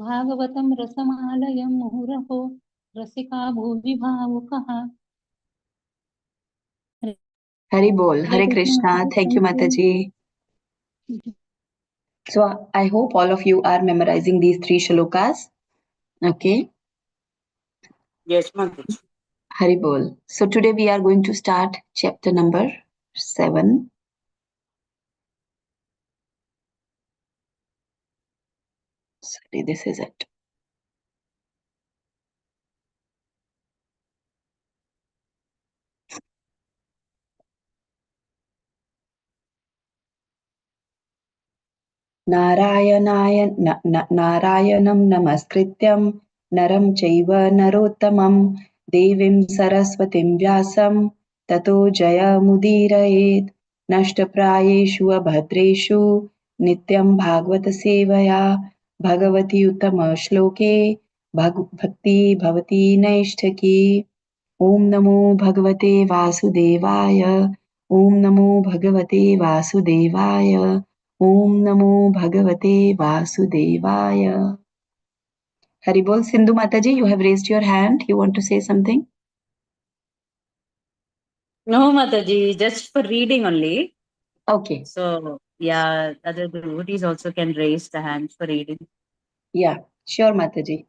भागवतं रसमालयं मुहुरहो रसिका भुवि भावुकः. Hari Bol. Hare Krishna. Thank you, Mataji. So I hope all of you are memorizing these 3 shlokas. Okay. Yes, Mataji. Hari Bol. So today we are going to start chapter number 7. Sorry, this is it. नारायणं नमस्कृत्यं नरं चैव नरोत्तमं देवीं सरस्वतीं व्यासं ततो जयमुदीरयेत्. नष्टप्रायेषु अभद्रेषु नित्यं भागवतसेवया भगवती उत्तमश्लोके भक्ति भवती नैष्ठकी. ॐ नमो भगवते वासुदेवाय. ॐ नमो भगवते वासुदेवाय. Om Namo Bhagavate Vasudevaya. Haribol. Sindhu Mataji, you have raised your hand. You want to say something? No, Mataji, just for reading only. Okay. So, yeah, other devotees also can raise the hands for reading. Yeah, sure, Mataji.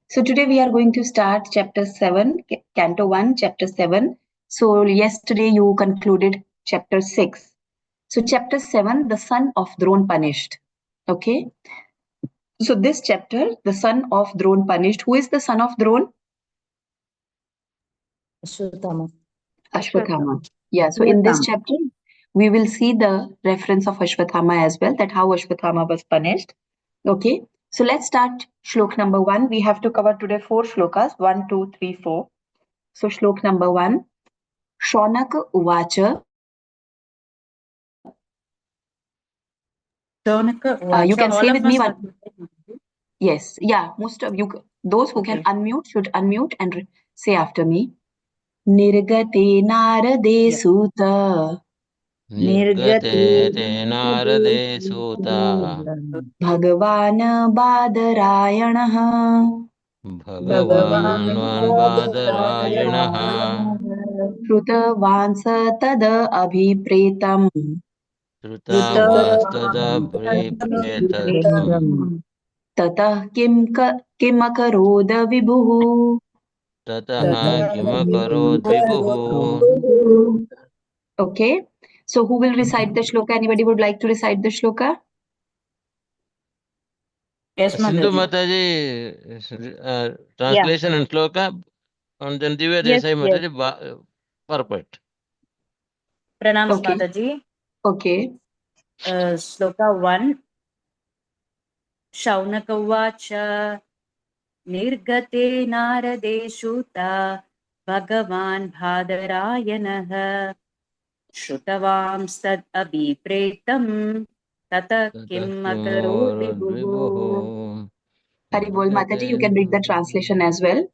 So today we are going to start chapter 7, Canto 1, chapter 7. So yesterday you concluded chapter 6. So chapter 7, the son of Drone punished. Okay. So this chapter, the son of Drone punished. Who is the son of Drone? Ashwatthama. Yeah, so in this chapter, we will see the reference of Ashwatthama as well, that how Ashwatthama was punished. Okay, so let's start shlok number 1. We have to cover today 4 shlokas, 1, 2, 3, 4. So shlok number 1, Shaunak Uvacha. You can say with me one. Yes, yeah, most of you, those who can unmute should unmute and say after me. Nirgate Narade Sutta. निर्गते ते नारदे सूता भगवान् बादरायणः. भगवान् बादरायणः श्रुतवान् स तद अभिप्रेतम्. श्रुतवास्तदभ्रेतम् ततः किमकरोद विभुः. ततः किमकरोद् विभुः. Okay, so who will recite the shloka? Anybody would like to recite the shloka? Yes, Sindhu Mataji. Mataji, translation and shloka, and then Divya Desai Mataji, perfect. Pranams, Mataji. Okay. Shloka 1. Shaunaka Uvacha Nirgate Narade Shuta Bhagavan Bhadarayanah Shrutavamstad Abhipretam Tata Kim Makaro Vibhuhu. Haribol Mataji, you can read the translation as well.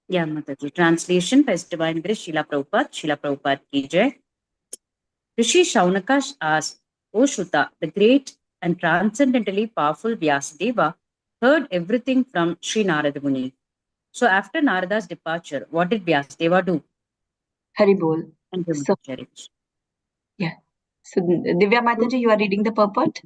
Yeah, Mataji. Translation by His Divine Grace Srila Prabhupada ki jai. Rishi Shaunaka asked, O Shruta, the great and transcendently powerful Vyasadeva heard everything from Sri Narada Muni. So after Narada's departure, what did Vyasadeva do? Haribol. So, yeah. So Divya Mataji, you are reading the purport?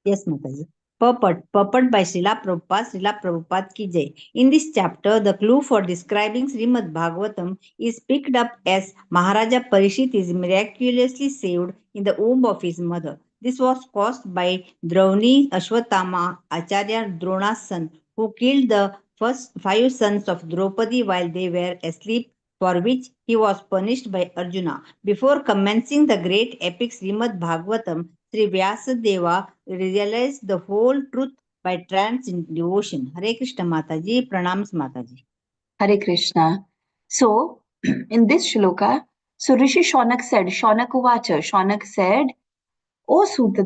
Yes, Mataji. Purport by Srila Prabhupada ki jai. In this chapter, the clue for describing Srimad Bhagavatam is picked up as Maharaja Parishit is miraculously saved in the womb of his mother. This was caused by Drauni Ashwatthama, Acharya Drona's son, who killed the first 5 sons of Draupadi while they were asleep, for which he was punished by Arjuna. Before commencing the great epic Srimad Bhagavatam, Sri Vyasadeva realized the whole truth by trance in devotion. Hare Krishna Mataji, Pranams Mataji. Hare Krishna. So, in this shloka, so Rishi Shaunak said, Shaunak Uvacha, Shaunak said, O Suta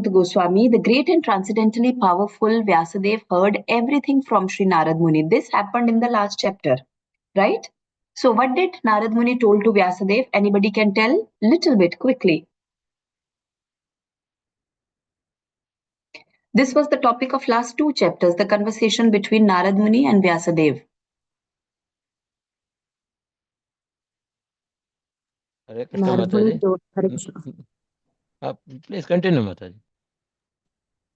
Goswami, the great and transcendently powerful Vyasadev heard everything from Sri Narad Muni. This happened in the last chapter, right? So what did Narad Muni told to Vyasadev? Anybody can tell? Little bit, quickly. This was the topic of last 2 chapters, the conversation between Narad Muni and Vyasadeva. Hare Krishna Narad Muni Mataji. told, Hare Krishna. Please continue, Mataji.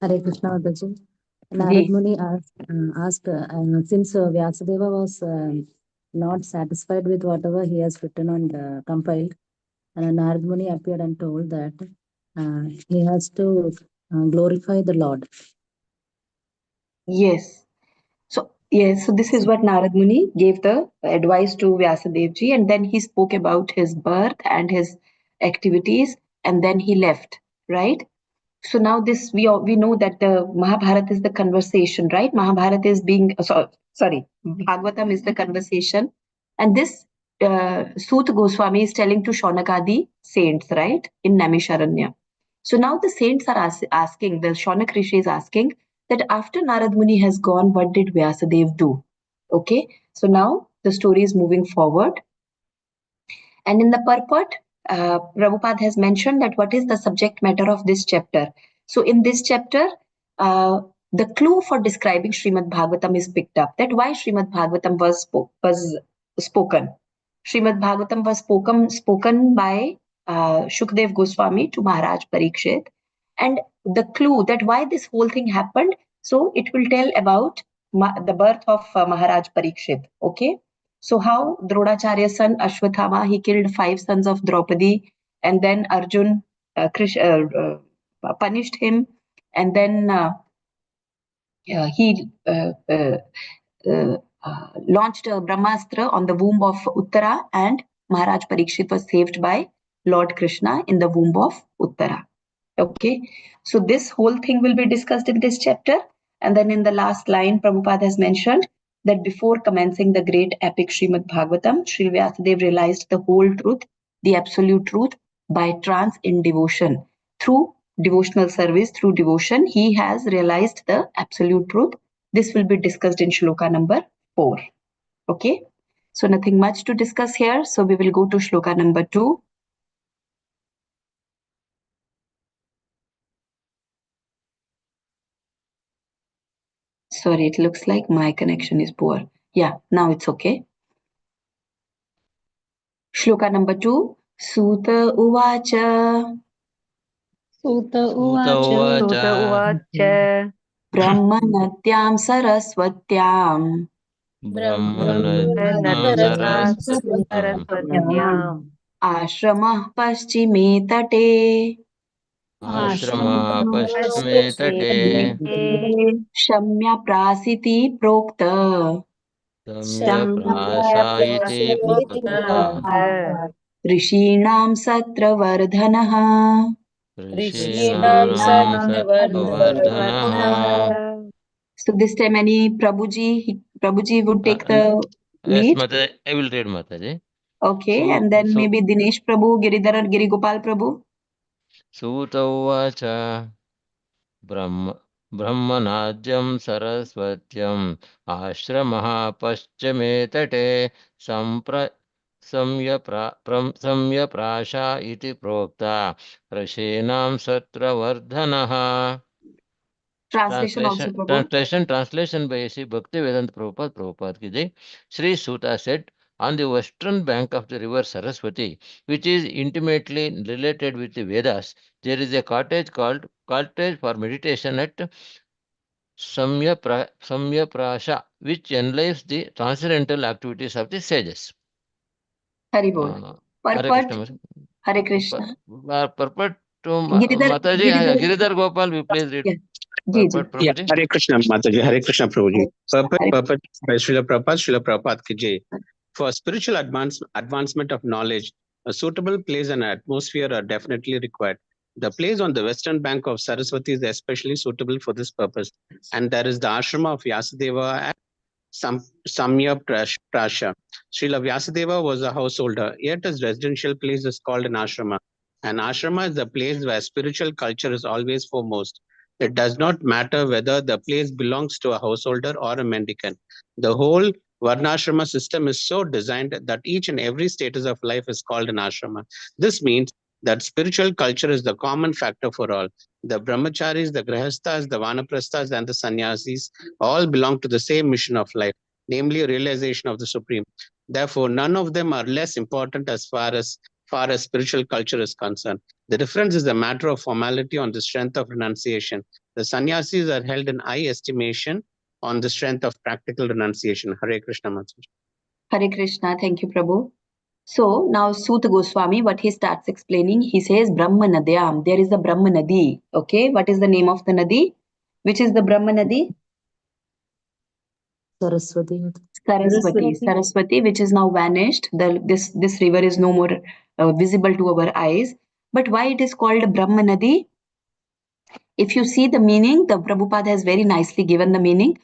Hare Krishna Mataji. Ji. Narad Muni asked since Vyasadeva was not satisfied with whatever he has written and compiled, Narad Muni appeared and told that he has to glorify the Lord. Yes. So this is what Narad Muni gave the advice to Vyasadeva ji, and then he spoke about his birth and his activities, and then he left, right? So now this we know that the Mahabharata is the conversation, right? Mahabharata is being Bhagavatam is the conversation, and this Sut Goswami is telling to Shaunakadi saints, right, in Naimisharanya. So now the saints are asking, the Shaunak Rishi is asking that after Narad Muni has gone, what did Vyasadeva do? Okay, so now the story is moving forward. And in the purport, Prabhupada has mentioned that what is the subject matter of this chapter. So in this chapter, the clue for describing Srimad Bhagavatam is picked up, that why Srimad Bhagavatam was spoken. Srimad Bhagavatam was spoken by Shukdev Goswami to Maharaj Parikshit. And the clue that why this whole thing happened, so it will tell about the birth of Maharaj Parikshit. Okay. So how Dronacharya's son Ashwathama, he killed 5 sons of Draupadi, and then Arjun punished him, and then he launched a Brahmastra on the womb of Uttara, and Maharaj Parikshit was saved by Lord Krishna in the womb of Uttara. Okay, so this whole thing will be discussed in this chapter. And then in the last line, Prabhupada has mentioned that before commencing the great epic Srimad Bhagavatam, Sri Vyasadeva realized the whole truth, the absolute truth, by trance in devotion. Through devotional service, through devotion, he has realized the absolute truth. This will be discussed in shloka number 4. Okay, so nothing much to discuss here. So we will go to shloka number 2. Sorry, it looks like my connection is poor. Yeah, now it's okay. Shloka number 2. Suta Uvacha. Suta uvacha Brahmanatyam Saraswatyam. Brahmanatyam Saraswatyam. Ashramah Paschime Tate. Ashrama Paschime Tate. Shamya Prasiti Prokta. Samya Prasayiti Prokta. Rishinam Satravardhanaha. Rishinam Satravardhanaha. So this time any Prabhuji would take the Yes, lead. Mataji, I will read, Mataji. Okay, and then maybe Dinesh Prabhu, Giridhar or Girigopal Prabhu. Suta Uvacha Brahmanadyam Saraswatyam Ashramah Paschime Tate Samya Prasha iti Prokta Rashinam Satravardhanaha. Translation by Sri Bhaktivedanta Prabhupada ki jai. Sri Suta said, on the western bank of the river Saraswati, which is intimately related with the Vedas, there is a cottage called Cottage for Meditation at Samya Prasha, which enlives the transcendental activities of the sages. Hari Bol. Purport. Hare Krishna. Purport to Mataji, Giridhar Gopal, we please read. Yeah, Hare Krishna Mataji, Hare Krishna Prabhuji. Purport by Srila Prabhupada ki jai. For spiritual advancement of knowledge, a suitable place and atmosphere are definitely required. The place on the western bank of Saraswati is especially suitable for this purpose. And there is the ashrama of Vyasadeva at Samya Prasha. Srila Vyasadeva was a householder, yet his residential place is called an ashrama. An ashrama is the place where spiritual culture is always foremost. It does not matter whether the place belongs to a householder or a mendicant. The whole Varnashrama system is so designed that each and every status of life is called an ashrama. This means that spiritual culture is the common factor for all. The brahmacharis, the grihasthas, the vanaprasthas, and the sannyasis all belong to the same mission of life, namely realization of the Supreme. Therefore, none of them are less important as far as spiritual culture is concerned. The difference is a matter of formality on the strength of renunciation. The sannyasis are held in high estimation on the strength of practical renunciation. Hare Krishna, Mataji. Hare Krishna. Thank you, Prabhu. So now Suta Goswami, what he starts explaining, he says Brahma Nadyam. There is a Brahma Nadi. Okay, what is the name of the Nadi? Which is the Brahma Nadi? Saraswati. Saraswati, which is now vanished. This river is no more visible to our eyes. But why it is called Brahma Nadi? If you see the meaning, the Prabhupada has very nicely given the meaning.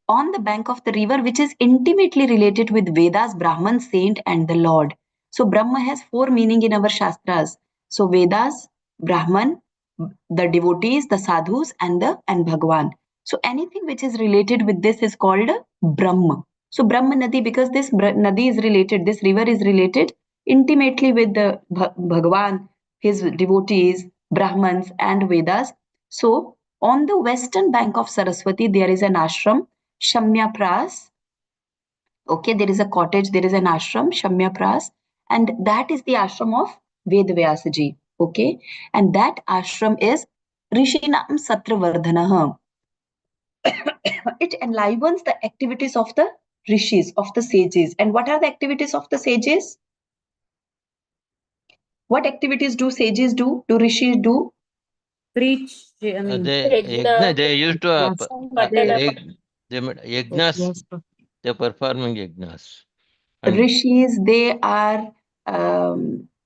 On the bank of the river, which is intimately related with Vedas, Brahman, Saint, and the Lord. So Brahma has 4 meaning in our Shastras. So Vedas, Brahman, the devotees, the sadhus, and Bhagwan. So anything which is related with this is called Brahma. So Brahma Nadi, because this Nadi is related, this river is related intimately with the Bhagwan, his devotees, Brahmans, and Vedas. So on the western bank of Saraswati, there is an ashram, Shamya Pras. Okay, there is a cottage, there is an ashram, Shamya Pras, and that is the ashram of Vedvyasa ji. Okay, and that ashram is Rishinam Satravardhanah. It enlivens the activities of the rishis, of the sages. And what are the activities of the sages? What activities do sages do? Do rishis do? Preach, I mean, They used to Yes. they're performing yajnas. Rishis, they are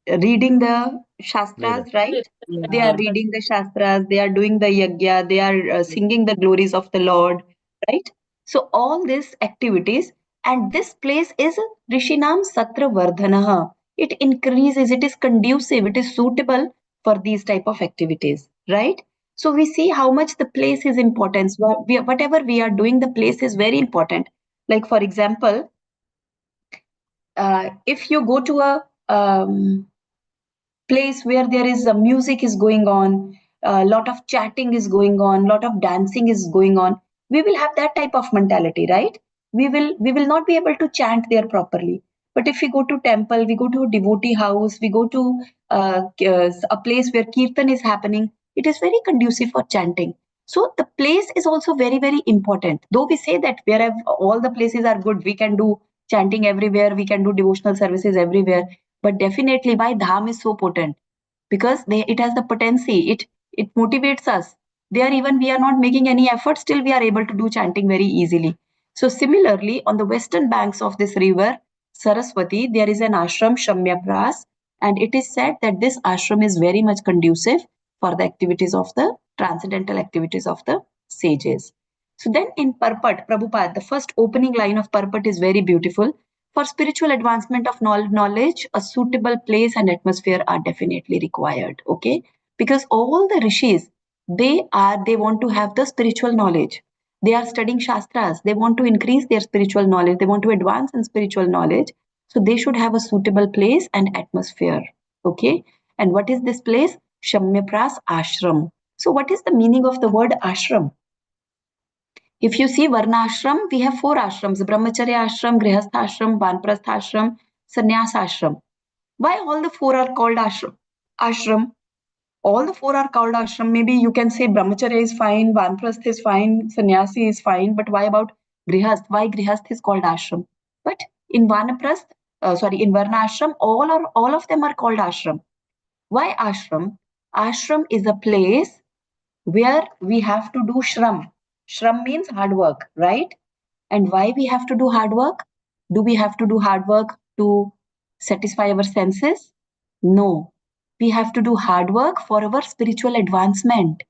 reading the shastras, right? Yeah. They are reading the shastras, they are doing the yajna, they are singing the glories of the Lord, right? So all these activities, and this place is Rishinam Satra Vardhanaha. It increases, it is conducive, it is suitable for these type of activities, right? So we see how much the place is important. So whatever we are doing, the place is very important. Like for example, if you go to a place where there is a music is going on, a lot of chatting is going on, lot of dancing is going on, we will have that type of mentality, right? We will not be able to chant there properly. But if we go to temple, we go to a devotee house, we go to a place where kirtan is happening, it is very conducive for chanting. So the place is also very, very important. Though we say that wherever all the places are good, we can do chanting everywhere, we can do devotional services everywhere. But definitely why Dham is so potent? Because it has the potency, it motivates us. There even we are not making any effort, still we are able to do chanting very easily. So similarly, on the western banks of this river, Saraswati, there is an ashram, Shamya Pras, and it is said that this ashram is very much conducive for the activities of the transcendental activities of the sages. So then in Purport, Prabhupada, the first opening line of Purport is very beautiful. For spiritual advancement of knowledge, a suitable place and atmosphere are definitely required. Okay, because all the rishis, they want to have the spiritual knowledge. They are studying shastras. They want to increase their spiritual knowledge. They want to advance in spiritual knowledge. So they should have a suitable place and atmosphere. Okay, and what is this place? Shamyapras ashram. So what is the meaning of the word ashram? If you see Varna ashram, we have 4 ashrams: Brahmacharya ashram, Grihastha ashram, Vanprastha ashram, Sannyas ashram. Why all the 4 are called ashram? All the 4 are called ashram. Maybe you can say Brahmacharya is fine, Vanprastha is fine, Sannyasi is fine, but why about Grihastha? Why Grihastha is called ashram? But in in Varna ashram, all of them are called ashram. Why ashram? Ashram is a place where we have to do shram. Shram means hard work, right? And why we have to do hard work? Do we have to do hard work to satisfy our senses? No. We have to do hard work for our spiritual advancement.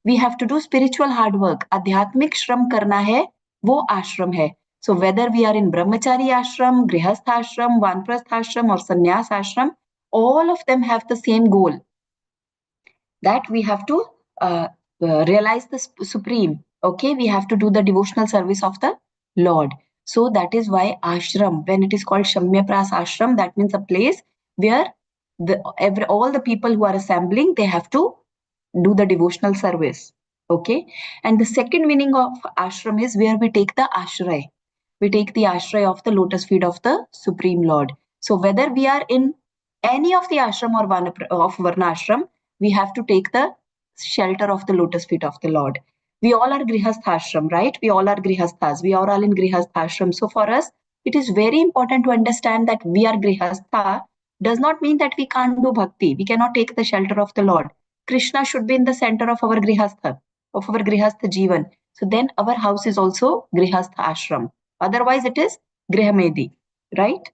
We have to do spiritual hard work. Adhyatmik shram karna hai, wo ashram hai. So whether we are in Brahmachari ashram, Grihastha ashram, Vanprastha ashram, or Sannyas ashram, all of them have the same goal, that we have to realize the Supreme. Okay, we have to do the devotional service of the Lord. So that is why ashram, when it is called Shamya Pras ashram, that means a place where all the people who are assembling, they have to do the devotional service. Okay. And the second meaning of ashram is where we take the ashray. We take the ashray of the lotus feet of the Supreme Lord. So whether we are in any of the ashram or of varnashram, we have to take the shelter of the lotus feet of the Lord. We all are grihasthashram, right? We all are grihasthas. We are all in grihasthashram. So for us, it is very important to understand that we are grihastha does not mean that we can't do bhakti. We cannot take the shelter of the Lord. Krishna should be in the center of our grihastha, jivan. So then our house is also grihastha ashram. Otherwise, it is grihamedi, right?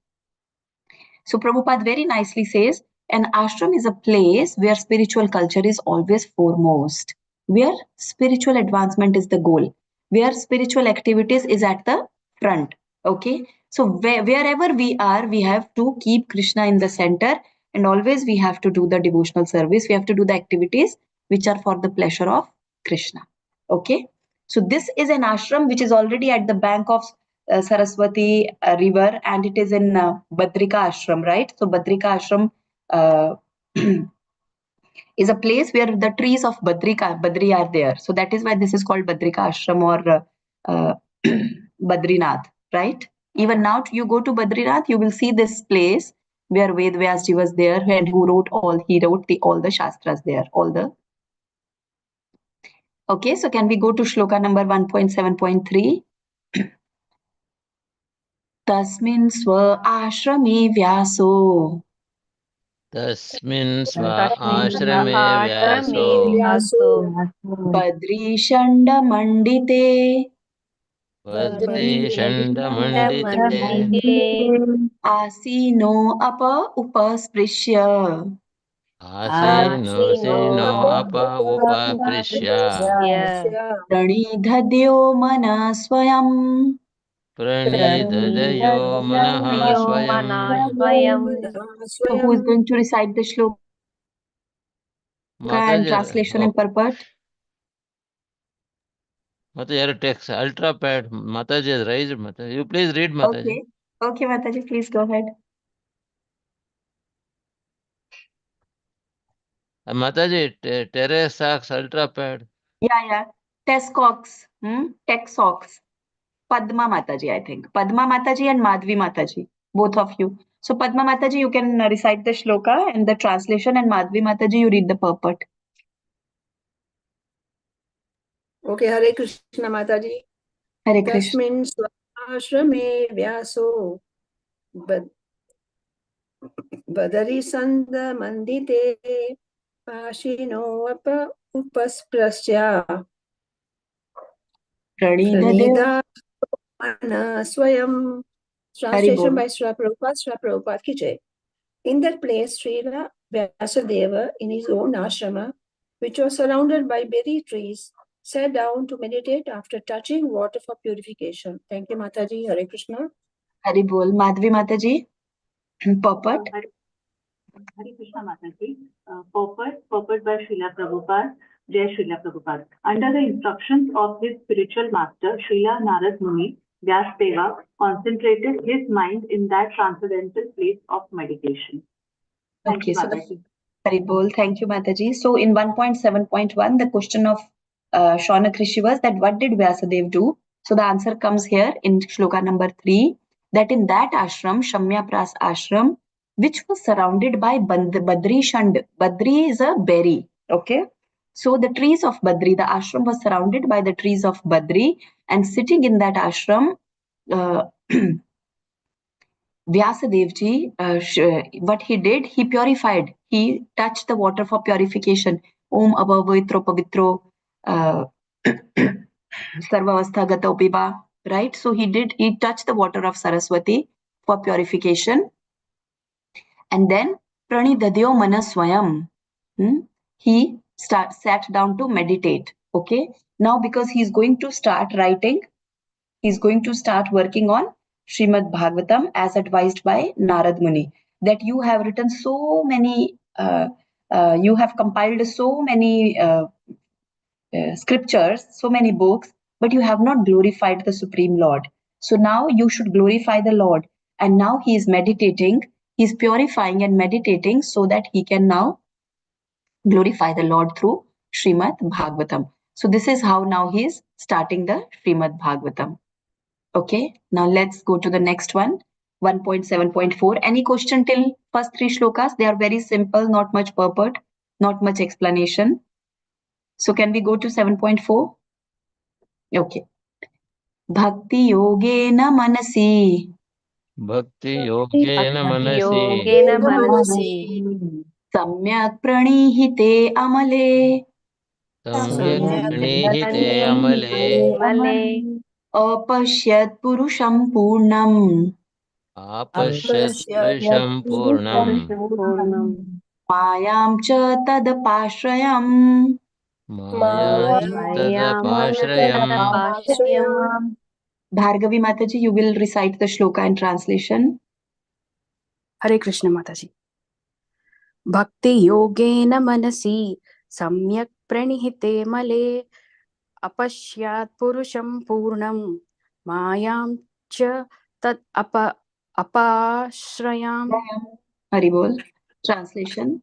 So Prabhupada very nicely says, an ashram is a place where spiritual culture is always foremost, where spiritual advancement is the goal, where spiritual activities is at the front. Okay. So wherever we are, we have to keep Krishna in the center, and always we have to do the devotional service. We have to do the activities which are for the pleasure of Krishna. Okay. So this is an ashram which is already at the bank of Saraswati river, and it is in Badrika ashram, right? So Badrika ashram is a place where the trees of Badri are there. So that is why this is called Badrika ashram or Badrinath, right? Even now you go to Badrinath, you will see this place where Ved Vyasji was there, and who wrote all the shastras there, all the. Okay, so can we go to shloka number 1.7.3? Tasmin swa ashrame vyaso तस्मिन् स्व तस्मिन् आश्रमे व्यासो व्यासो Badri Shanda Mandite बद्रीषण्डमण्डिते Asino Apa Upasprisya आसीनो अप उपपृश्य Pranidhadyo Mana Swayam. प्रणिददयो मनः स्वयं. So who is going to recite the shloka and translation and purport? Mataji, text ultra pad. Mataji has raised. Mataji, you please read, Mataji. Okay, Mataji, please go ahead. Mataji, Terex Sachs ultra pad. Yeah. Tescox. Texox. Padma Mataji, I think. Padma Mataji and Madhvi Mataji. Both of you. So Padma Mataji, you can recite the shloka and the translation, and Madhvi Mataji, you read the purport. Okay, Hare Krishna Mataji. Hare Krishna. Tasmin swashrame vyaso badari sanda mandite ashino apa upasprasya pranida mana swayam. Translation by Srila Prabhupada ki jai. In that place, Srila Vyasadeva, in his own ashrama, which was surrounded by berry trees, sat down to meditate after touching water for purification. Thank you, Mataji. Hare Krishna. Hare Bol. Madhvi Mataji. Purport. Hare Krishna Mataji. Purport by Srila Prabhupada. Jai Srila Prabhupada. Under the instructions of his spiritual master, Srila Narad Muni, Vyasdeva concentrated his mind in that transcendental place of meditation. Thank you, Mataji. Hare Bol. Thank you, Mataji. So in 1.7.1, the question of Shaunak Rishi was that what did Vyasadeva do? So the answer comes here in shloka number 3, that in that ashram, Shamya Pras ashram, which was surrounded by Badri Shand. Badri is a berry. Okay. So the trees of Badri, the ashram was surrounded by the trees of Badri, and sitting in that ashram, Vyasadevji, what he did, he purified. He touched the water for purification. Om Abhavitro Pavitro Sarvavastha Piba. Right? So he touched the water of Saraswati for purification. And then Pranidadyo Manaswayam. He sat down to meditate. Okay. Now, because he's going to start writing, he's going to start working on Srimad Bhagavatam as advised by Narad Muni, that you have written so many, you have compiled so many scriptures, so many books, but you have not glorified the Supreme Lord. So now you should glorify the Lord. And now he is meditating He's purifying and meditating so that he can now glorify the Lord through Srimad Bhagavatam. So this is how now he is starting the Srimad Bhagavatam. Okay, now let's go to the next one, 1.7.4. Any question till first three shlokas? They are very simple, not much purport, not much explanation. So can we go to 7.4? Okay. Bhakti yogena manasi. Bhakti yogena manasi. योगेन मनसि Samyak pranihite amale. Samyak pranihite amale. मले Apashyat purusham purnam. Apashyat purusham purnam. पूर्णम् Mayam cha tadapashrayam. Maya tadapashrayam. तदपाश्रयम् Bhargavi Mataji, you will recite the shloka in translation. Hare Krishna Mataji. Bhakti yogena manasi samyak pranihite male apashyat purusham purnam mayam cha tat apashrayam. Haribol. Translation.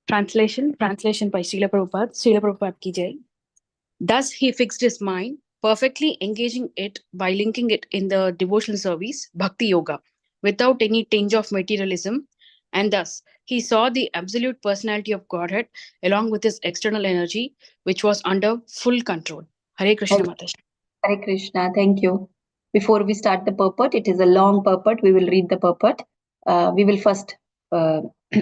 Translation by Srila Prabhupada ki jai. Thus he fixed his mind, perfectly engaging it by linking it in the devotional service, Bhakti Yoga, without any tinge of materialism, and thus he saw the absolute personality of Godhead along with his external energy, which was under full control. Hare Krishna Mataji. Hare Krishna, thank you. Before we start the purport, it is a long purport. We will read the purport. We will first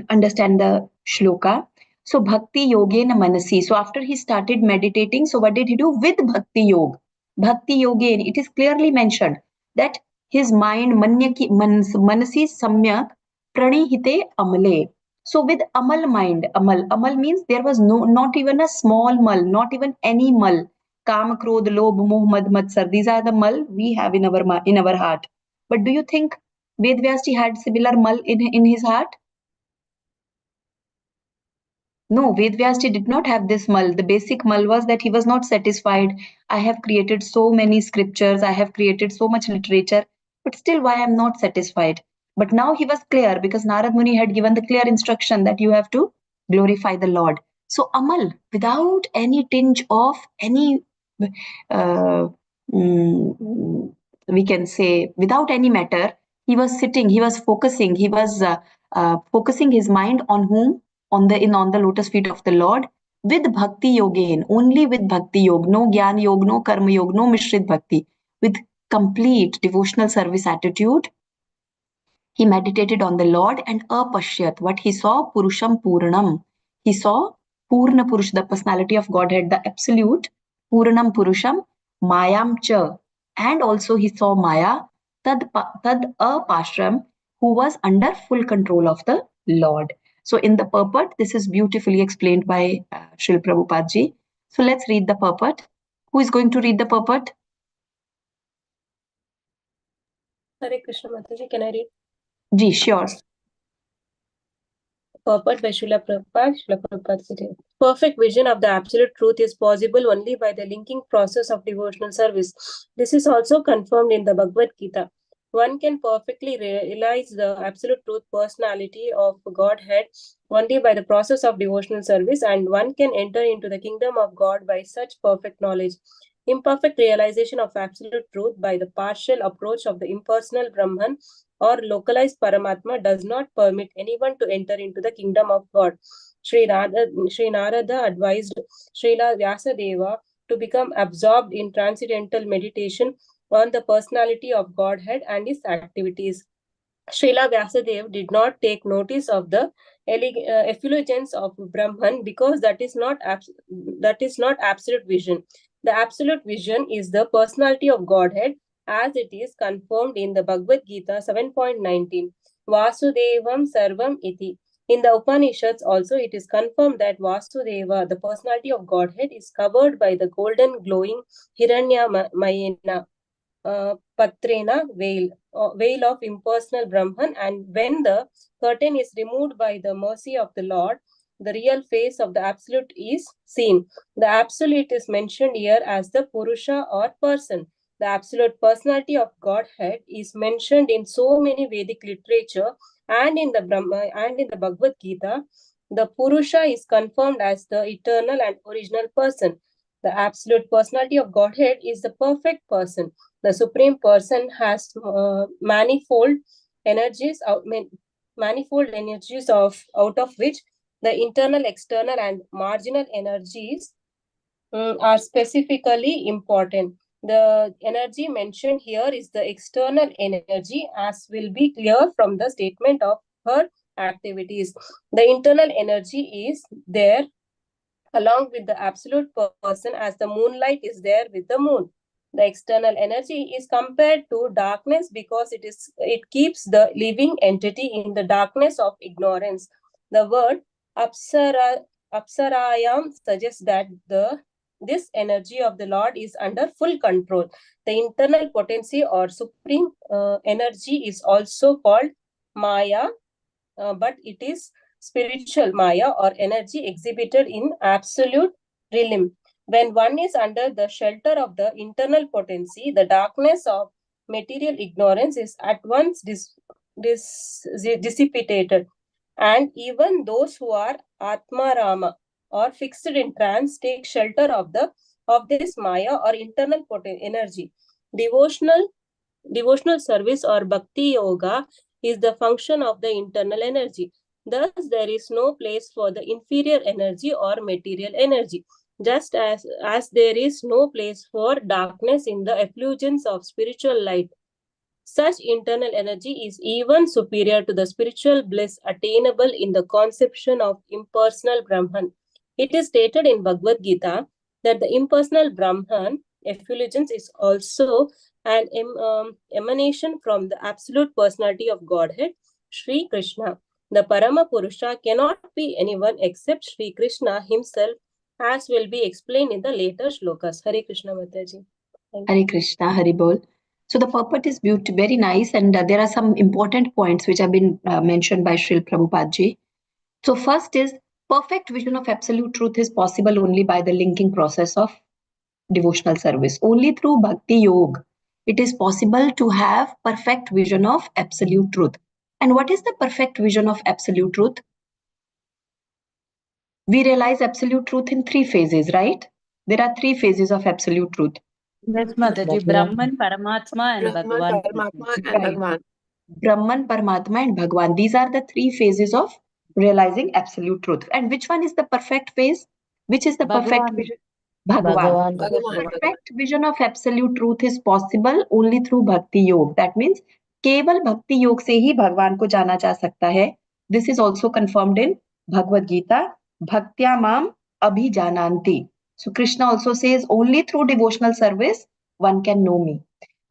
understand the shloka. So, Bhakti Yogena Manasi. So, after he started meditating, so what did he do with Bhakti Yoga? Bhakti Yogena, it is clearly mentioned that his mind, Manasi Samyak, Pranihite Amale. So, with Amal mind, Amal means there was not even a small mal, not even any mal. Kam, Krodh, Lobh, Moh, Mad, Matsar. These are the mal we have in our heart. But do you think Ved Vyasji had similar mal in his heart? No, Ved Vyasji did not have this mal. The basic mal was that he was not satisfied. I have created so many scriptures. I have created so much literature. But still, why I am not satisfied? But now he was clear because Narad Muni had given the clear instruction that you have to glorify the Lord. So Amal, without any tinge of any we can say without any matter, he was sitting, he was focusing, he was focusing his mind on whom? On the lotus feet of the Lord with Bhakti Yogain, only with Bhakti Yoga, no Gyan Yoga, no Karma Yoga, no Mishrit Bhakti, with complete devotional service attitude. He meditated on the Lord and apashyat, what he saw, Purusham Purnam. He saw Purna Purush, the personality of Godhead, the absolute, Purnam Purusham, Mayam Cha. And also he saw Maya, Tad Apashram, who was under full control of the Lord. So in the purport, this is beautifully explained by Srila Prabhupada ji. So let's read the purport. Who is going to read the purport? Hare Krishna Mataji, can I read? Ji, sure. Purport by Srila Prabhupada. Perfect vision of the absolute truth is possible only by the linking process of devotional service. This is also confirmed in the Bhagavad Gita. One can perfectly realize the absolute truth personality of Godhead only by the process of devotional service, and one can enter into the kingdom of God by such perfect knowledge. Imperfect realization of absolute truth by the partial approach of the impersonal Brahman or localized Paramatma does not permit anyone to enter into the kingdom of God. Sri Narada advised Srila Vyasadeva to become absorbed in transcendental meditation on the personality of Godhead and his activities. Srila Vyasadeva did not take notice of the effulgence of Brahman because that is not absolute vision. The absolute vision is the personality of Godhead as it is confirmed in the Bhagavad Gita 7.19. Vasudevam Sarvam Iti. In the Upanishads also it is confirmed that Vasudeva, the personality of Godhead, is covered by the golden glowing Hiranyamayena Patrena veil of impersonal Brahman, and when the curtain is removed by the mercy of the Lord, the real face of the Absolute is seen. The Absolute is mentioned here as the Purusha or person. The absolute personality of Godhead is mentioned in so many Vedic literature and in the Brahma and in the Bhagavad Gita. The Purusha is confirmed as the eternal and original person. The absolute personality of Godhead is the perfect person. The Supreme Person has manifold energies out of which the internal, external, and marginal energies are specifically important. The energy mentioned here is the external energy, as will be clear from the statement of her activities. The internal energy is there along with the absolute person, as the moonlight is there with the moon. The external energy is compared to darkness because it keeps the living entity in the darkness of ignorance. The word apsarayam suggests that this energy of the Lord is under full control. The internal potency or supreme energy is also called Maya, but it is spiritual Maya or energy exhibited in absolute realm. When one is under the shelter of the internal potency, the darkness of material ignorance is at once dissipated. And even those who are Atmarama or fixed in trance take shelter of this Maya or internal energy. Devotional service or bhakti yoga is the function of the internal energy. Thus, there is no place for the inferior energy or material energy, just as there is no place for darkness in the effulgence of spiritual light. Such internal energy is even superior to the spiritual bliss attainable in the conception of impersonal Brahman. It is stated in Bhagavad Gita that the impersonal Brahman effulgence is also an emanation from the absolute personality of Godhead, Sri Krishna. The Parama Purusha cannot be anyone except Sri Krishna himself, as will be explained in the later shlokas. Hare Krishna, Mataji. Hare Krishna, Hare Bol. So the purport is very nice, and there are some important points which have been mentioned by Srila Prabhupada ji. So first is, perfect vision of absolute truth is possible only by the linking process of devotional service. Only through Bhakti Yoga it is possible to have perfect vision of absolute truth. And what is the perfect vision of absolute truth? We realize absolute truth in three phases, right? There are three phases of absolute truth. Yes, Mataji. Brahman, Paramatma, and Bhagwan. Right. Brahman, Paramatma, and Bhagwan. These are the three phases of realizing absolute truth. And which one is the perfect phase? Which is the perfect vision? Bhagwan. Perfect vision of absolute truth is possible only through Bhakti Yoga. That means केवल भक्ति योग से ही भगवान को जाना जा सकता है. This is also confirmed in Bhagavad Gita. Bhaktya mam abhijananti. So Krishna also says only through devotional service one can know me.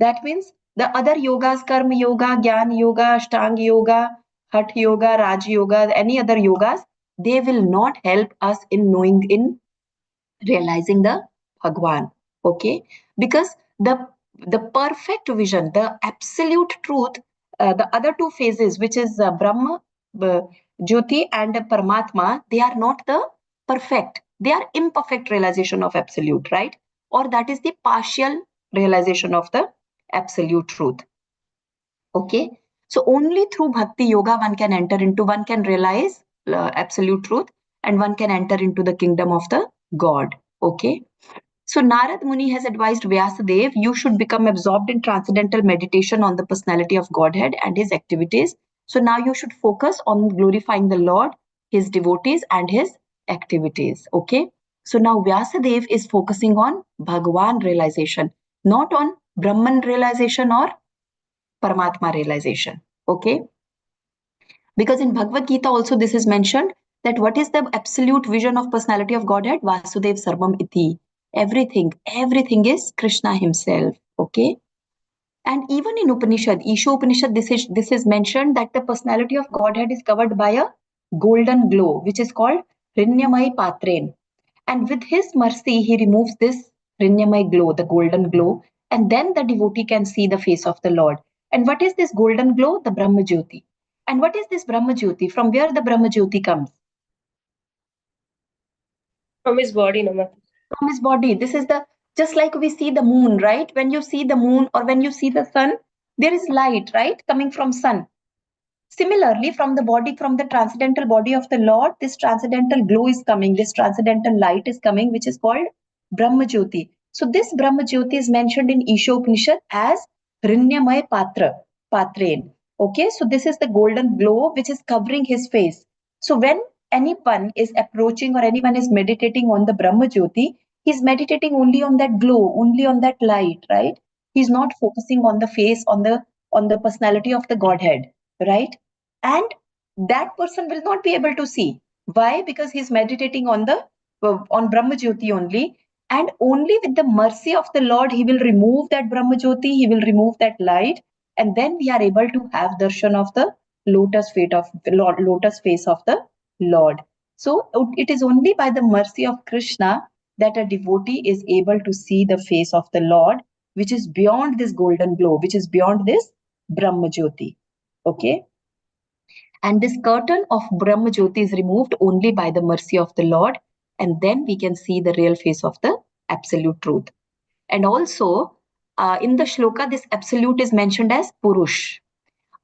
That means the other yogas, karma yoga, jnana yoga, ashtanga yoga, hatha yoga, raj yoga, any other yogas, they will not help us in knowing, in realizing the Bhagwan. Okay, because the perfect vision, the absolute truth, the other two phases, which is Brahma, Jyoti, and Paramatma, they are not the perfect. They are imperfect realization of absolute, right? Or that is the partial realization of the absolute truth. Okay, so only through Bhakti Yoga one can realize absolute truth, and one can enter into the kingdom of the God. Okay. So Narad Muni has advised Vyasadeva, you should become absorbed in transcendental meditation on the personality of Godhead and his activities. So now you should focus on glorifying the Lord, his devotees, and his activities. Okay. So now Vyasadeva is focusing on Bhagwan realization, not on Brahman realization or Paramatma realization. Okay. Because in Bhagavad Gita also this is mentioned that what is the absolute vision of personality of Godhead? Vasudev Sarvam Iti. Everything is Krishna himself. Okay. And even in Upanishad, Isha Upanishad, this is mentioned that the personality of Godhead is covered by a golden glow, which is called Rinyamai Patren. And with his mercy, he removes this Rinyamai glow, the golden glow, and then the devotee can see the face of the Lord. And what is this golden glow? The Brahma Jyoti. And what is this Brahma Jyoti? From where the Brahma Jyoti comes? From his body, no matter. From his body. This is the Just like we see the moon, right? When you see the moon or when you see the sun, there is light, right? Coming from sun. Similarly, from the body, from the transcendental body of the Lord, this transcendental glow is coming, this transcendental light is coming, which is called Brahma Jyoti. So this Brahma Jyoti is mentioned in Isha Upanishad as Hrinyamay Patren. Okay, so this is the golden glow which is covering his face. So when anyone is approaching or anyone is meditating on the Brahma Jyoti, he's meditating only on that glow, only on that light, right? He's not focusing on the face, on the personality of the Godhead, right? And that person will not be able to see. Why? Because he's meditating on Brahma Jyoti only, and only with the mercy of the Lord he will remove that Brahma Jyoti, he will remove that light, and then we are able to have darshan of the lotus face of the Lord. So it is only by the mercy of Krishna that a devotee is able to see the face of the Lord, which is beyond this golden glow, which is beyond this Brahma Jyoti. Okay. And this curtain of Brahma Jyoti is removed only by the mercy of the Lord, and then we can see the real face of the absolute truth. And also, in the shloka, this absolute is mentioned as Purush.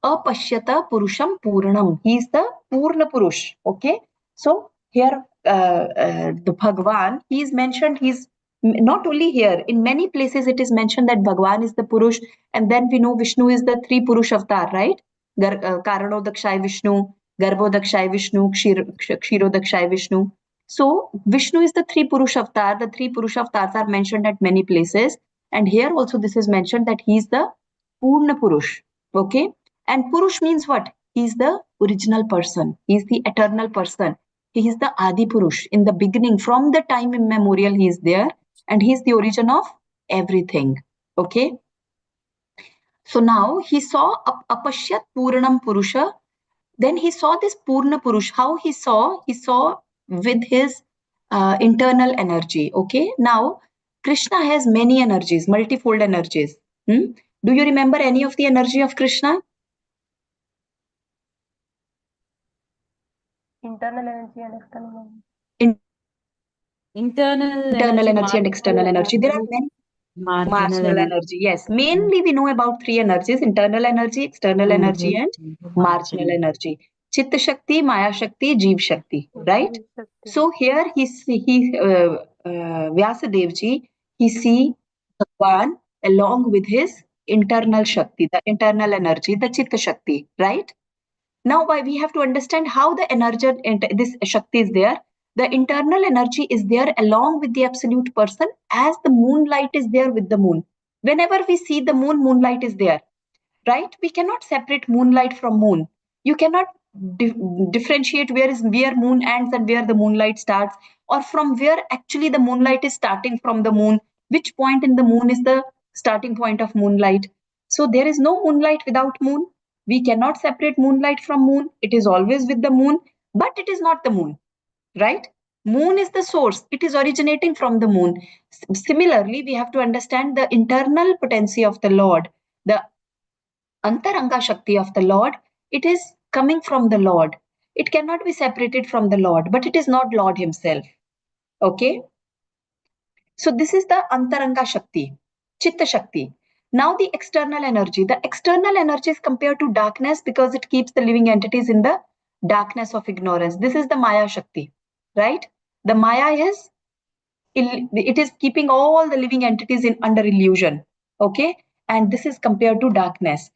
Apashyata Purusham Purnam. He is the Purna Purush. Okay. So here, the Bhagwan, he is mentioned, he's not only here, in many places it is mentioned that Bhagwan is the Purush, and then we know Vishnu is the three Purush avatar, right? Karano Dakshay Vishnu, Garbho Dakshay Vishnu, Kshiro Dakshay Vishnu. So Vishnu is the three Purush avatar. The three Purush avatars are mentioned at many places. And here also this is mentioned that he is the Purna Purush. Okay. And Purush means what? He is the original person. He is the eternal person. He is the Adi Purush. In the beginning, from the time immemorial, he is there. And he is the origin of everything. Okay. So now he saw Apashyat Puranam Purusha. Then he saw this Purna Purush. How he saw? He saw with his internal energy. Okay. Now, Krishna has many energies, multifold energies. Do you remember any of the energy of Krishna? Internal energy and external energy. Internal energy and external energy. There are many. Marginal energy. Yes. Mainly we know about three energies: internal energy, external energy, and marginal energy. Chitta Shakti, Maya Shakti, Jeev Shakti. Right? So here Vyasadev ji, he see Bhagwan along with his internal Shakti, the internal energy, the Chitta Shakti. Right? Now, we have to understand how the energy, this Shakti is there. The internal energy is there along with the absolute person, as the moonlight is there with the moon. Whenever we see the moon, moonlight is there, right? We cannot separate moonlight from moon. You cannot differentiate where moon ends and where the moonlight starts, or from where actually the moonlight is starting from the moon. Which point in the moon is the starting point of moonlight? So there is no moonlight without moon. We cannot separate moonlight from moon. It is always with the moon, but it is not the moon, right? Moon is the source. It is originating from the moon. Similarly, we have to understand the internal potency of the Lord, the Antaranga Shakti of the Lord. It is coming from the Lord. It cannot be separated from the Lord, but it is not Lord himself. Okay. So this is the Antaranga Shakti, Chitta Shakti. Now the external energy. The external energy is compared to darkness because it keeps the living entities in the darkness of ignorance. This is the Maya Shakti, right? The Maya is, it is keeping all the living entities under illusion. Okay. And this is compared to darkness.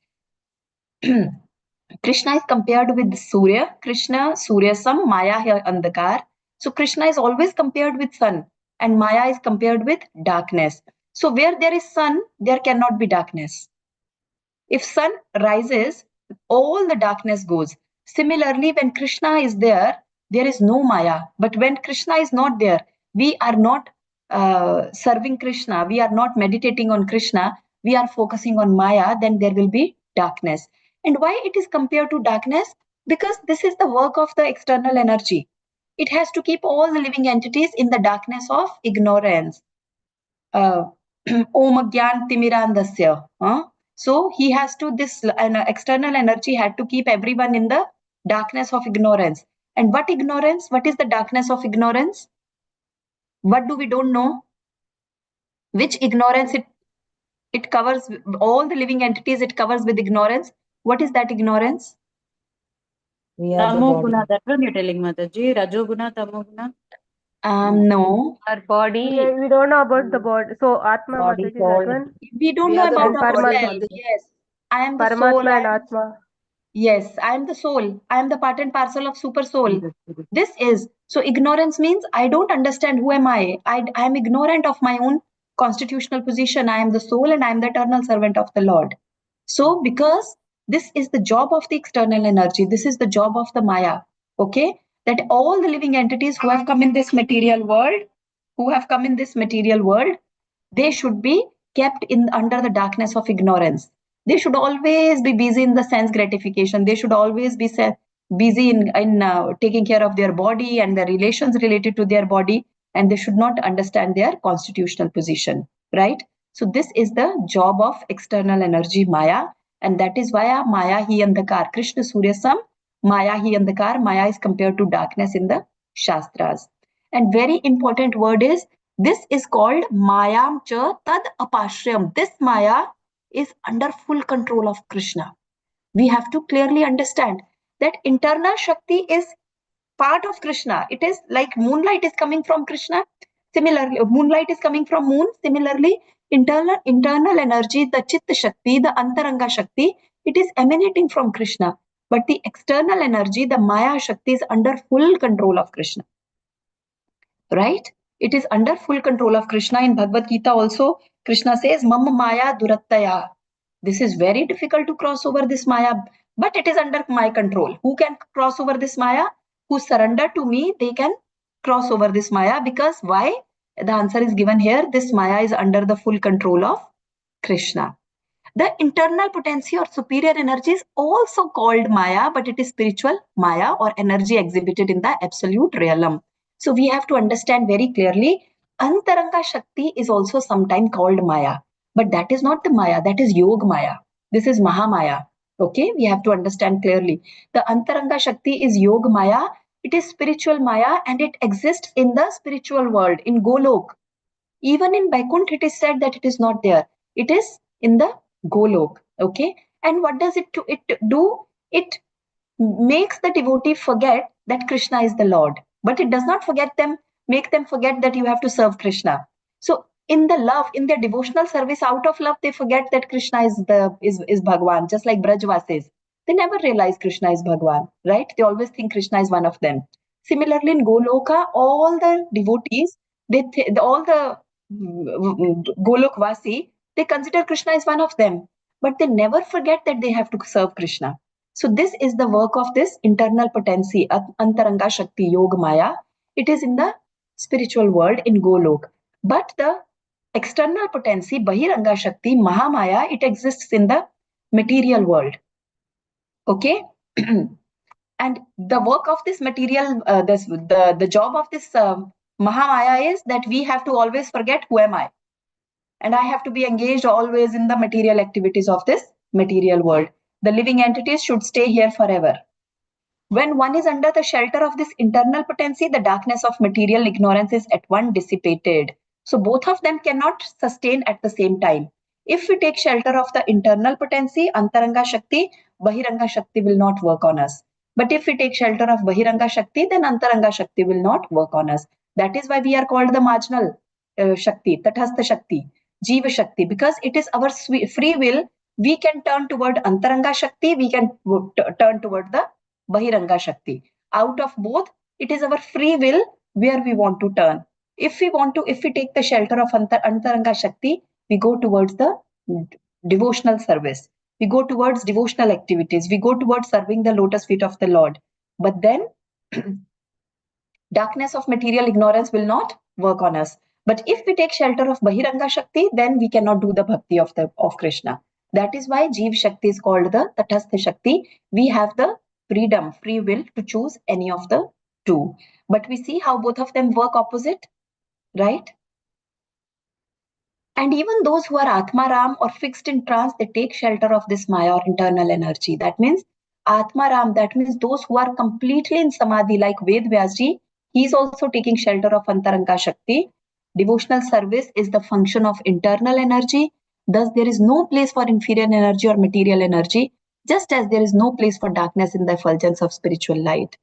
Krishna is compared with Surya. Krishna, Surya Sam, Maya here Andhakar. So Krishna is always compared with sun, and Maya is compared with darkness. So where there is sun, there cannot be darkness. If sun rises, all the darkness goes. Similarly, when Krishna is there is no Maya. But when Krishna is not there, we are not serving Krishna, we are not meditating on Krishna, we are focusing on Maya, then there will be darkness. And why it is compared to darkness? Because this is the work of the external energy. It has to keep all the living entities in the darkness of ignorance. Om Gyan Timirandasya. So he has to, this external energy had to keep everyone in the darkness of ignorance. And what ignorance? What is the darkness of ignorance? What do we don't know? Which ignorance it covers all the living entities, it covers with ignorance. What is that ignorance? We are the Tamo body. guna, that one you're telling, Mataji. Rajo guna, tamo guna. No. Our body. We don't know about the body. So Atma Body, Mataji, soul. that one. We don't We know are the about root of ourselves. body. Yes. I am the soul. Paramatma and Atma. Yes, I am the soul. I am the part and parcel of super soul. Understood. This is, so ignorance means I don't understand who am I. I am ignorant of my own constitutional position. I am the soul and I am the eternal servant of the Lord. So because this is the job of the external energy, this is the job of the Maya, okay? That all the living entities who have come in this material world, they should be kept in under the darkness of ignorance. They should always be busy in the sense gratification. They should always be busy in taking care of their body and the relations related to their body, and they should not understand their constitutional position, right? So this is the job of external energy, Maya, and that is why Maya hi andhakar, Krishna Surya Sam, Maya hi andhakar. Maya is compared to darkness in the Shastras. And very important word is, this is called Mayam cha tad apashrayam. This Maya is under full control of Krishna. We have to clearly understand that internal Shakti is part of Krishna. It is like moonlight is coming from Krishna. Similarly, moonlight is coming from moon. Similarly, internal energy, the Chitta Shakti, the Antaranga Shakti, it is emanating from Krishna. But the external energy, the Maya Shakti, is under full control of Krishna. Right? It is under full control of Krishna. In Bhagavad Gita also, Krishna says, Mam Maya Durattaya. This is very difficult to cross over this Maya, but it is under my control. Who can cross over this Maya? Who surrender to me, they can cross over this Maya. Because why? The answer is given here. This Maya is under the full control of Krishna. The internal potency or superior energy is also called Maya, but it is spiritual Maya or energy exhibited in the absolute realm. So we have to understand very clearly, Antaranga Shakti is also sometimes called Maya, but that is not the Maya, that is Yog Maya. This is Mahamaya. Okay, we have to understand clearly. The Antaranga Shakti is Yog Maya, it is spiritual Maya, and it exists in the spiritual world, in Golok. Even in Vaikuntha, it is said that it is not there. It is in the Golok. Okay, and what does it do? It makes the devotee forget that Krishna is the Lord, but it does not make them forget that you have to serve Krishna. So in the love, in their devotional service, out of love, they forget that Krishna is Bhagwan, just like Brajvasis. They never realize Krishna is Bhagwan, right? They always think Krishna is one of them. Similarly, in Goloka, all the devotees, all the Golokvasi, they consider Krishna as one of them, but they never forget that they have to serve Krishna. So this is the work of this internal potency, Antaranga Shakti Yoga Maya. It is in the spiritual world in Golok. But the external potency, Bahiranga Shakti, Mahamaya, it exists in the material world. Okay? And the work of this material, the job of this Mahamaya is that we have to always forget who am I. And I have to be engaged always in the material activities of this material world. The living entities should stay here forever. When one is under the shelter of this internal potency, the darkness of material ignorance is at once dissipated. So both of them cannot sustain at the same time. If we take shelter of the internal potency, Antaranga Shakti, Bahiranga Shakti will not work on us. But if we take shelter of Bahiranga Shakti, then Antaranga Shakti will not work on us. That is why we are called the marginal Shakti, Tathastha Shakti, Jiva Shakti, because it is our free will. We can turn toward Antaranga Shakti, we can turn toward the Bahiranga Shakti. Out of both, it is our free will where we want to turn. If we take the shelter of Antaranga Shakti, we go towards the devotional service. We go towards devotional activities. We go towards serving the lotus feet of the Lord. But then, darkness of material ignorance will not work on us. But if we take shelter of Bahiranga Shakti, then we cannot do the bhakti of Krishna. That is why Jeev Shakti is called the Tathastha Shakti. We have the freedom, free will to choose any of the two. But we see how both of them work opposite, right? And even those who are Atmaram or fixed in trance, they take shelter of this Maya or internal energy. That means Atmaram, that means those who are completely in Samadhi, like Ved Vyasji, he is also taking shelter of Antaranga Shakti. Devotional service is the function of internal energy. Thus, there is no place for inferior energy or material energy, just as there is no place for darkness in the effulgence of spiritual light.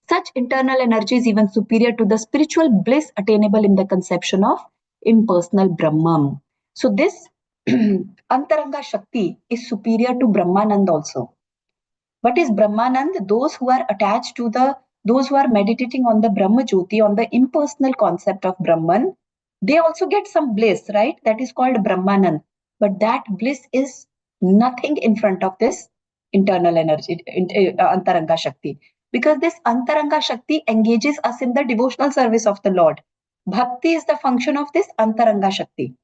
Such internal energy is even superior to the spiritual bliss attainable in the conception of impersonal Brahman. So this Antaranga Shakti is superior to Brahmanand also. What is Brahmanand? Those who are attached to those who are meditating on the Brahma Jyoti, on the impersonal concept of Brahman, they also get some bliss, right? That is called Brahmanand. But that bliss is nothing in front of this internal energy, Antaranga Shakti. Because this Antaranga Shakti engages us in the devotional service of the Lord. Bhakti is the function of this Antaranga Shakti.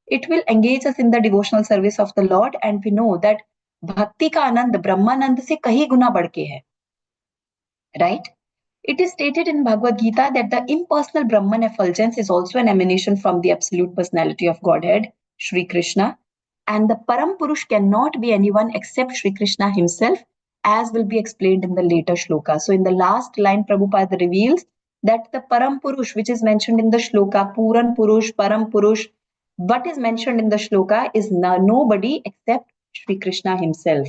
It will engage us in the devotional service of the Lord, and we know that Bhakti ka anand Brahmanand se kahi guna badke hai. Right? It is stated in Bhagavad Gita that the impersonal Brahman effulgence is also an emanation from the absolute personality of Godhead, Sri Krishna. And the Param Purush cannot be anyone except Sri Krishna himself, as will be explained in the later shloka. So in the last line, Prabhupada reveals that the Param Purush, which is mentioned in the shloka, Puran Purush, Param Purush, what is mentioned in the shloka is nobody except Sri Krishna himself.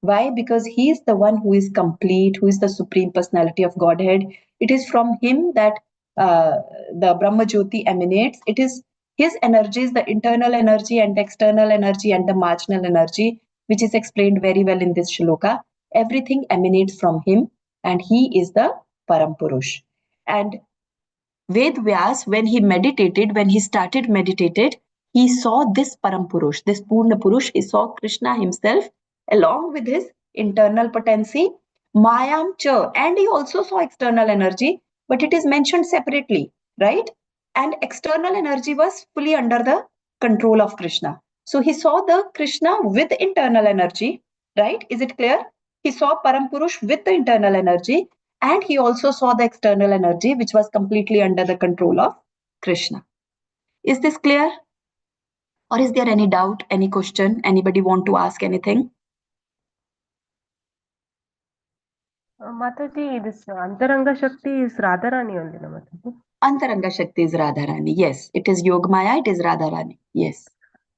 Why? Because he is the one who is complete, who is the supreme personality of Godhead. It is from him that the Brahma Jyoti emanates. It is his energies, the internal energy and the external energy and the marginal energy, which is explained very well in this shloka. Everything emanates from him, and he is the Param Purush. And Ved Vyas, when he started meditated, he saw this Param Purush, this Purna Purush. He saw Krishna himself along with his internal potency, Mayam Cha, and he also saw external energy, but it is mentioned separately, right? And external energy was fully under the control of Krishna. So he saw the Krishna with internal energy, right? Is it clear? He saw Param Purush with the internal energy, and he also saw the external energy, which was completely under the control of Krishna. Is this clear? Or is there any doubt, any question? Anybody want to ask anything? Mataji, this Antaranga Shakti is Radharani only, no, Mataji? Antaranga Shakti is Radharani. Yes, it is Yogamaya, it is Radharani. Yes.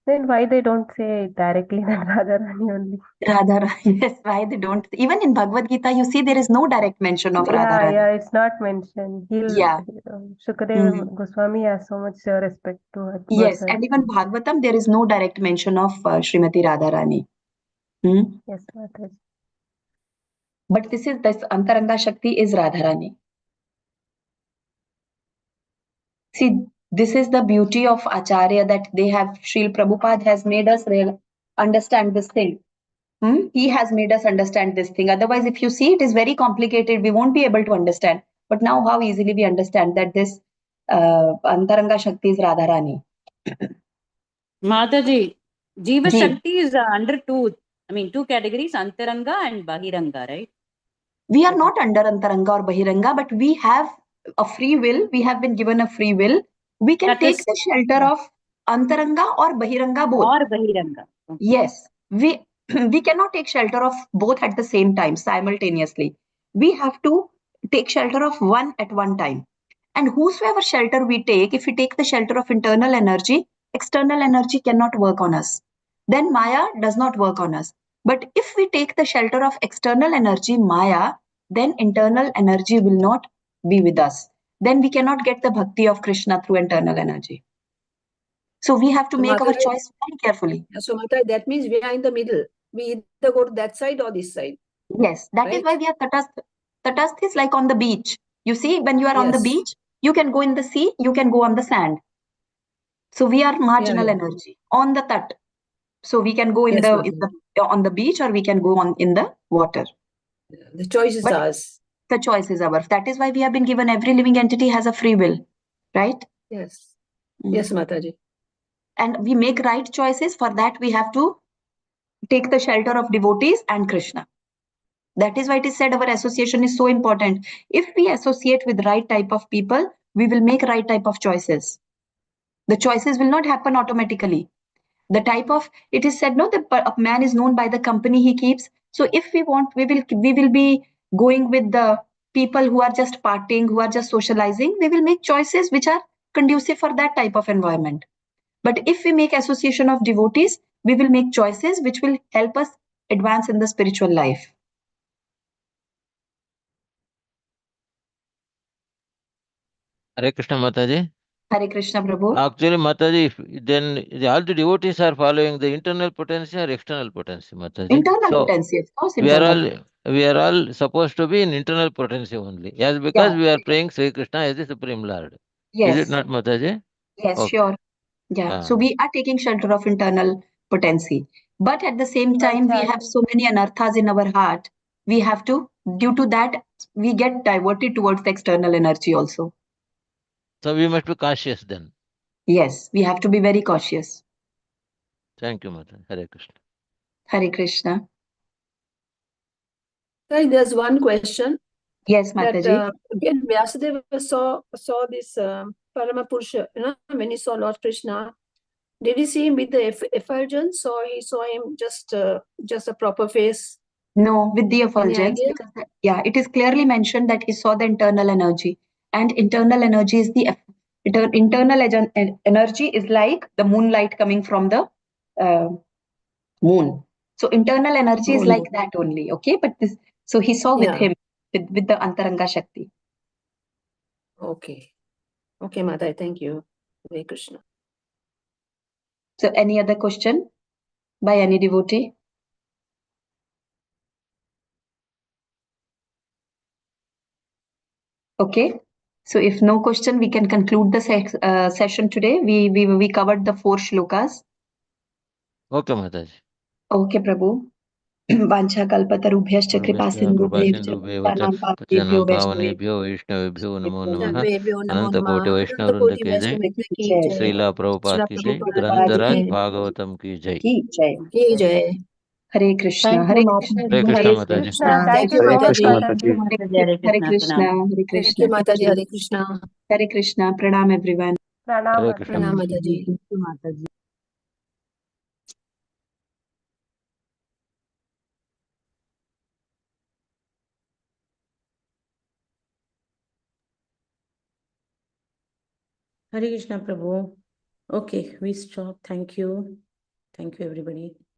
Then why they don't say directly that Radharani only? Radharani, yes, why they don't? Even in Bhagavad Gita, you see there is no direct mention of Radharani. Yeah, it's not mentioned. Shukadeva Goswami has so much respect to her. Yes, and even Bhagavatam, there is no direct mention of Srimati Radharani. Yes, Mataji. But this Antaranga Shakti is Radharani. See, this is the beauty of Acharya, that they have, Srila Prabhupada has made us understand this thing. He has made us understand this thing. Otherwise, if you see, it is very complicated. We won't be able to understand. But now how easily we understand that this Antaranga Shakti is Radharani. Mataji, Jiva Shakti is under two categories, Antaranga and Bahiranga, right? We are not under Antaranga or Bahiranga, but we have a free will. We have been given a free will. We can take the shelter of Antaranga or Bahiranga both. Or Bahiranga. Okay. Yes. We cannot take shelter of both at the same time, simultaneously. We have to take shelter of one at one time. And whosoever shelter we take, if we take the shelter of internal energy, external energy cannot work on us. Then Maya does not work on us. But if we take the shelter of external energy, Maya, then internal energy will not be with us. Then we cannot get the bhakti of Krishna through internal energy. So we have to make our choice very carefully. So Mata, that means we are in the middle. We either go to that side or this side. Yes, that is why we are Tatastha. Tatastha is like on the beach. You see, when you are on the beach, you can go in the sea, you can go on the sand. So we are marginal energy on the tat. So we can go in on the beach, or we can go on in the water. The choice is ours. The choice is ours. That is why we have been given, every living entity has a free will, right? Yes. Yes, Mataji. And we make right choices. For that, we have to take the shelter of devotees and Krishna. That is why it is said our association is so important. If we associate with right type of people, we will make right type of choices. The choices will not happen automatically. The type of, it is said, no, a man is known by the company he keeps. So if we want, we will be going with the people who are just partying, who are just socializing. We will make choices which are conducive for that type of environment. But if we make association of devotees, we will make choices which will help us advance in the spiritual life. Hare Krishna Mataji. Hare Krishna Prabhu. Actually, Mataji, then all the devotees are following the internal potency or external potency, Mataji. Internal potency, of course. We are all supposed to be in internal potency only. Yes, because we are praying Sri Krishna as the Supreme Lord. Yes. Is it not, Mataji? Yes, Okay. sure. Yeah. So we are taking shelter of internal potency. But at the same time, we have so many anarthas in our heart. We have to, due to that, we get diverted towards the external energy also. So we must be cautious then. Yes, we have to be very cautious. Thank you, Mataji. Hare Krishna. Hare Krishna. Right, there's one question. Yes, Mataji. Again, Vyasadeva saw this Parama Purusha, when he saw Lord Krishna. Did he see him with the effulgence, or he saw him just a proper face? No, with the effulgence. Because, it is clearly mentioned that he saw the internal energy. And internal energy is the internal energy is like the moonlight coming from the moon. So internal energy is like that only. Okay, but this, so he saw with him with the Antaranga Shakti. Okay, Mata, thank you. Hare Krishna. So any other question by any devotee? Okay. So if no question, we can conclude the session today. We covered the 4 shlokas. Okay, Mataji. Okay, Prabhu. Vancha kalpatarubhyascha kripa sindhubhyevcha pattanam पावनेभ्यो वैष्णवेभ्यो नमो नमः अनंत कोटि वैष्णव वृंद की जय श्रीला प्रभुपाद की जय ग्रंथराज भागवतम की जय Hare Krishna. Hare Krishna. Hare Krishna Mataji. Thank you so much, Mataji. Hare Krishna. Hare Krishna. Mataji. Hare Krishna. Hare Krishna. Pranam everyone. Hare Krishna. Pranam Mataji. Thank you, Mataji. Hare Krishna Prabhu. Okay, we stop. Thank you. Thank you, everybody.